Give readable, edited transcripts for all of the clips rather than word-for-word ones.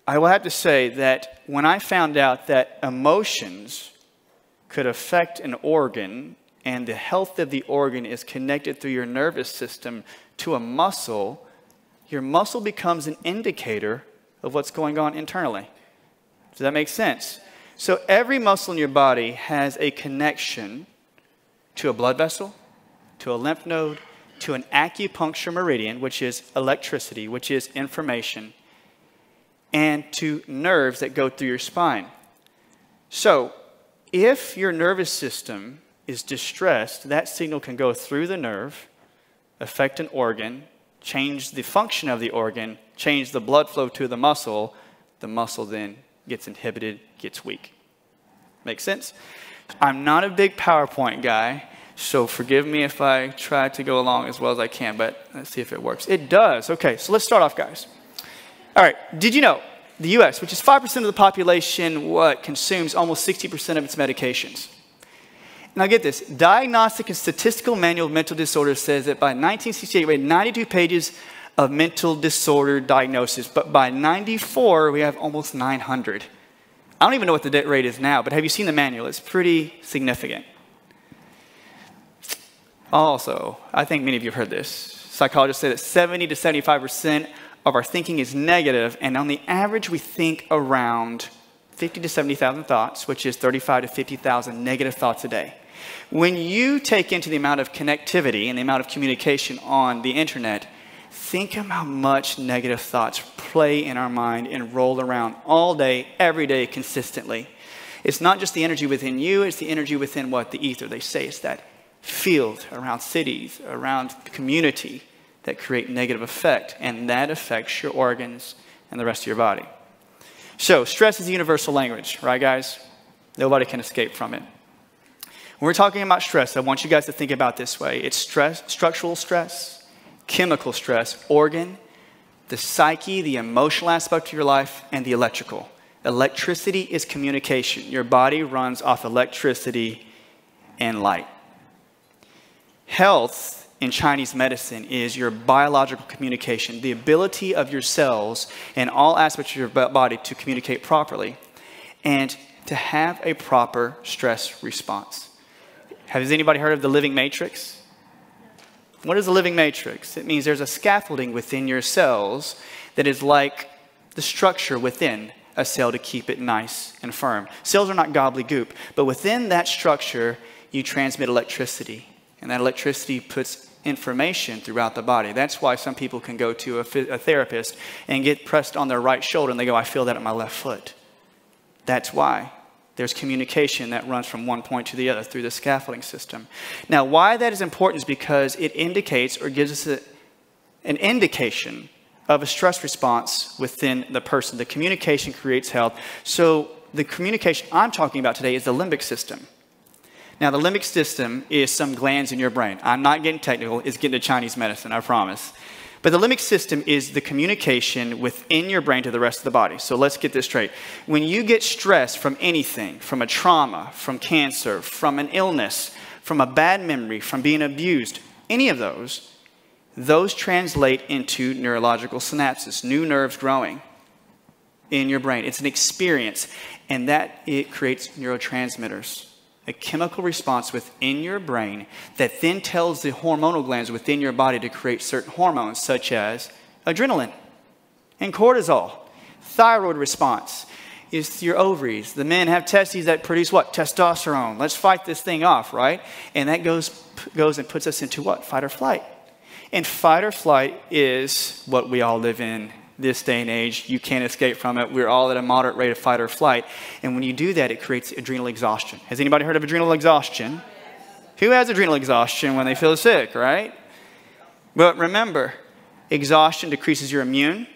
I will have to say that when I found out that emotions could affect an organ and the health of the organ is connected through your nervous system to a muscle, your muscle becomes an indicator of what's going on internally. Does that make sense? So every muscle in your body has a connection to a blood vessel, to a lymph node, to an acupuncture meridian, which is electricity, which is information, and to nerves that go through your spine. So if your nervous system is distressed, that signal can go through the nerve, affect an organ, change the function of the organ, change the blood flow to the muscle then gets inhibited, gets weak. Make sense? I'm not a big PowerPoint guy, so forgive me if I try to go along as well as I can, but let's see if it works. It does. Okay, so let's start off, guys. All right, did you know the U.S., which is 5% of the population, consumes almost 60% of its medications? Now get this, Diagnostic and Statistical Manual of Mental Disorders says that by 1968 we had 92 pages of mental disorder diagnosis, but by 94 we have almost 900. I don't even know what the rate is now, but have you seen the manual? It's pretty significant. Also, I think many of you have heard this. Psychologists say that 70 to 75% of our thinking is negative, and on the average we think around 50 to 70,000 thoughts, which is 35 to 50,000 negative thoughts a day. When you take into the amount of connectivity and the amount of communication on the internet, think of how much negative thoughts play in our mind and roll around all day, every day, consistently. It's not just the energy within you, it's the energy within the ether. They say it's that field around cities, around community that create negative effect, and that affects your organs and the rest of your body. So stress is a universal language, right, guys? Nobody can escape from it. When we're talking about stress, I want you guys to think about this way. It's stress, structural stress, chemical stress, organ, the psyche, the emotional aspect of your life, and the electrical. Electricity is communication. Your body runs off electricity and light. Health in Chinese medicine is your biological communication, the ability of your cells and all aspects of your body to communicate properly and to have a proper stress response. Has anybody heard of the living matrix? What is the living matrix? It means there's a scaffolding within your cells that is like the structure within a cell to keep it nice and firm. Cells are not gobbledygook, but within that structure, you transmit electricity. And that electricity puts information throughout the body. That's why some people can go to a therapist and get pressed on their right shoulder and they go, I feel that at my left foot. That's why. There's communication that runs from one point to the other through the scaffolding system. Now, why that is important is because it indicates or gives us an indication of a stress response within the person. The communication creates health. So the communication I'm talking about today is the limbic system. Now, the limbic system is some glands in your brain. I'm not getting technical. It's getting to Chinese medicine, I promise. But the limbic system is the communication within your brain to the rest of the body. So let's get this straight. When you get stressed from anything, from a trauma, from cancer, from an illness, from a bad memory, from being abused, any of those translate into neurological synapses, new nerves growing in your brain. It's an experience, and it creates neurotransmitters. A chemical response within your brain that then tells the hormonal glands within your body to create certain hormones such as adrenaline and cortisol. Thyroid response is your ovaries. The men have testes that produce what? Testosterone. Let's fight this thing off, right? And that goes and puts us into what? Fight or flight. And fight or flight is what we all live in this day and age. You can't escape from it. We're all at a moderate rate of fight or flight. And when you do that, it creates adrenal exhaustion. Has anybody heard of adrenal exhaustion? Who has adrenal exhaustion when they feel sick, right? But remember, exhaustion decreases your immune.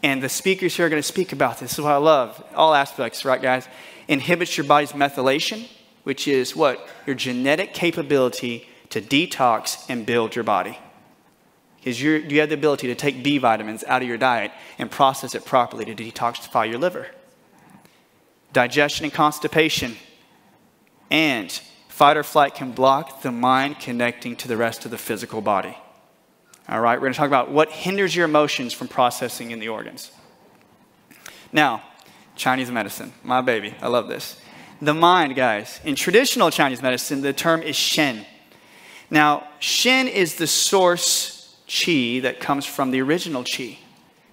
And the speakers here are going to speak about this. This is what I love. All aspects, right, guys? Inhibits your body's methylation, which is what? Your genetic capability to detox and build your body. Because you have the ability to take B vitamins out of your diet and process it properly to detoxify your liver. Digestion and constipation. And fight or flight can block the mind connecting to the rest of the physical body. All right, we're going to talk about what hinders your emotions from processing in the organs. Now, Chinese medicine, my baby. I love this. The mind, guys. In traditional Chinese medicine, the term is Shen. Now, Shen is the source qi that comes from the original qi.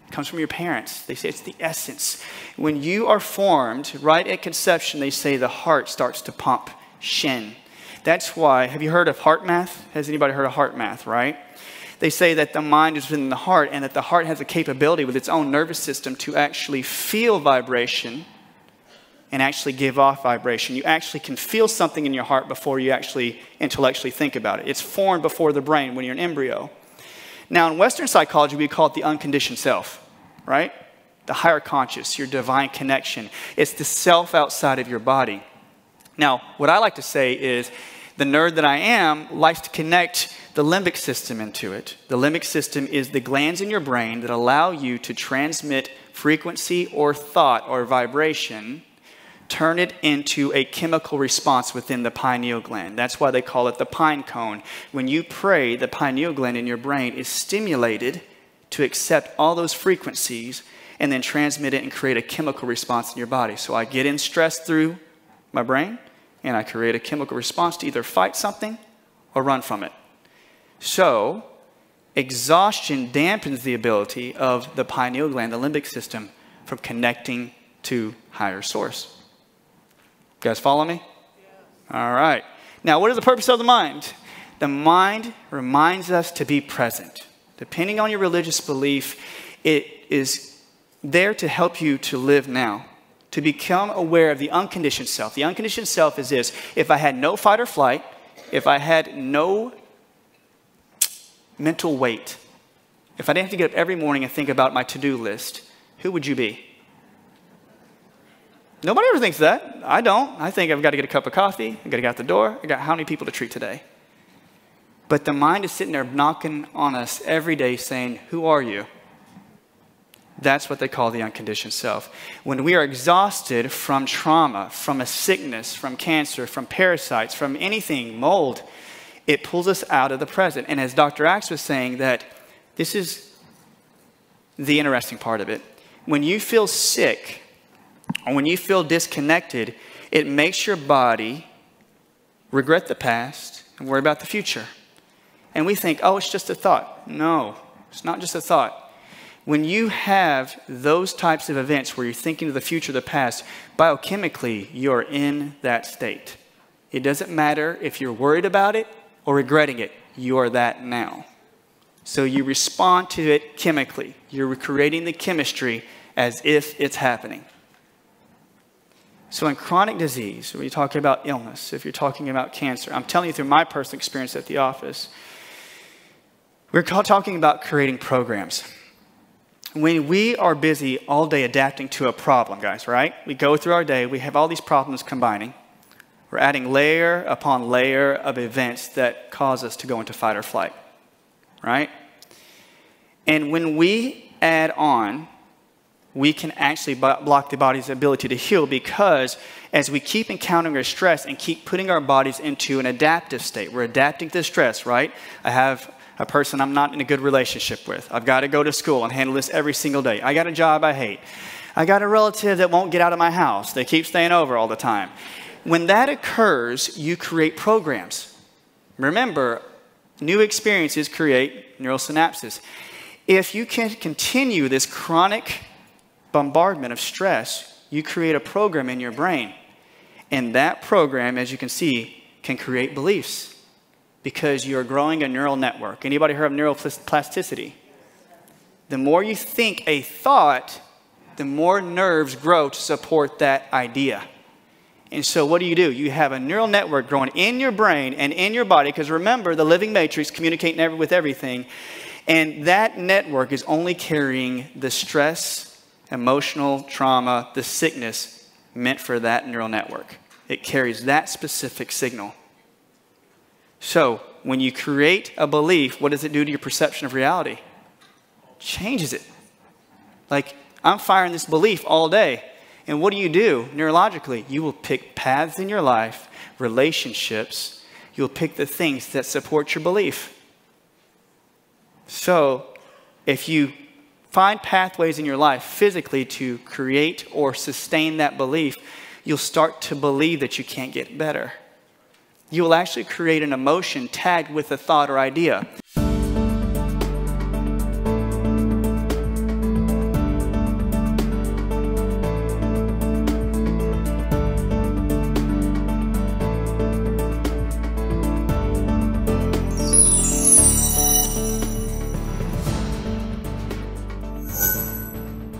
It comes from your parents. They say it's the essence. When you are formed, right at conception, they say the heart starts to pump Shen. That's why, have you heard of heart math? Has anybody heard of heart math, right? They say that the mind is within the heart and that the heart has a capability with its own nervous system to actually feel vibration and actually give off vibration. You actually can feel something in your heart before you actually intellectually think about it. It's formed before the brain when you're an embryo. Now, in Western psychology, we call it the unconditioned self, right? The higher conscious, your divine connection. It's the self outside of your body. Now, what I like to say is the nerd that I am likes to connect the limbic system into it. The limbic system is the glands in your brain that allow you to transmit frequency or thought or vibration, turn it into a chemical response within the pineal gland. That's why they call it the pine cone. When you pray, the pineal gland in your brain is stimulated to accept all those frequencies and then transmit it and create a chemical response in your body. So I get in stress through my brain and I create a chemical response to either fight something or run from it. So, exhaustion dampens the ability of the pineal gland, the limbic system, from connecting to higher source. You guys follow me? Yeah. All right. Now, what is the purpose of the mind? The mind reminds us to be present. Depending on your religious belief, it is there to help you to live now, to become aware of the unconditioned self. The unconditioned self is this: if I had no fight or flight, if I had no mental weight, if I didn't have to get up every morning and think about my to-do list, who would you be? Nobody ever thinks that. I don't. I think I've got to get a cup of coffee. I've got to get out the door. I got how many people to treat today? But the mind is sitting there knocking on us every day saying, who are you? That's what they call the unconditioned self. When we are exhausted from trauma, from a sickness, from cancer, from parasites, from anything, mold, it pulls us out of the present. And as Dr. Axe was saying, that this is the interesting part of it. When you feel sick or when you feel disconnected, it makes your body regret the past and worry about the future. And we think, oh, it's just a thought. No, it's not just a thought. When you have those types of events where you're thinking of the future, the past, biochemically, you're in that state. It doesn't matter if you're worried about it or regretting it, you are that now. So you respond to it chemically. You're creating the chemistry as if it's happening. So in chronic disease, when you're talking about illness, if you're talking about cancer, I'm telling you through my personal experience at the office, we're talking about creating programs. When we are busy all day adapting to a problem, guys, right? We go through our day, we have all these problems combining. We're adding layer upon layer of events that cause us to go into fight or flight, right? And when we add on, we can actually block the body's ability to heal, because as we keep encountering our stress and keep putting our bodies into an adaptive state, we're adapting to stress, right? I have a person I'm not in a good relationship with. I've got to go to school and handle this every single day. I got a job I hate. I got a relative that won't get out of my house. They keep staying over all the time. When that occurs, you create programs. Remember, new experiences create neural synapses. If you can continue this chronic bombardment of stress, you create a program in your brain. And that program, as you can see, can create beliefs because you're growing a neural network. Anybody heard of neuroplasticity? The more you think a thought, the more nerves grow to support that idea. And so what do? You have a neural network growing in your brain and in your body, because remember, the living matrix communicating with everything. And that network is only carrying the stress, emotional trauma, the sickness meant for that neural network. It carries that specific signal. So when you create a belief, what does it do to your perception of reality? Changes it. Like, I'm firing this belief all day. And what do? Neurologically, you will pick paths in your life, relationships. You'll pick the things that support your belief. So if you find pathways in your life physically to create or sustain that belief, you'll start to believe that you can't get better. You will actually create an emotion tagged with a thought or idea.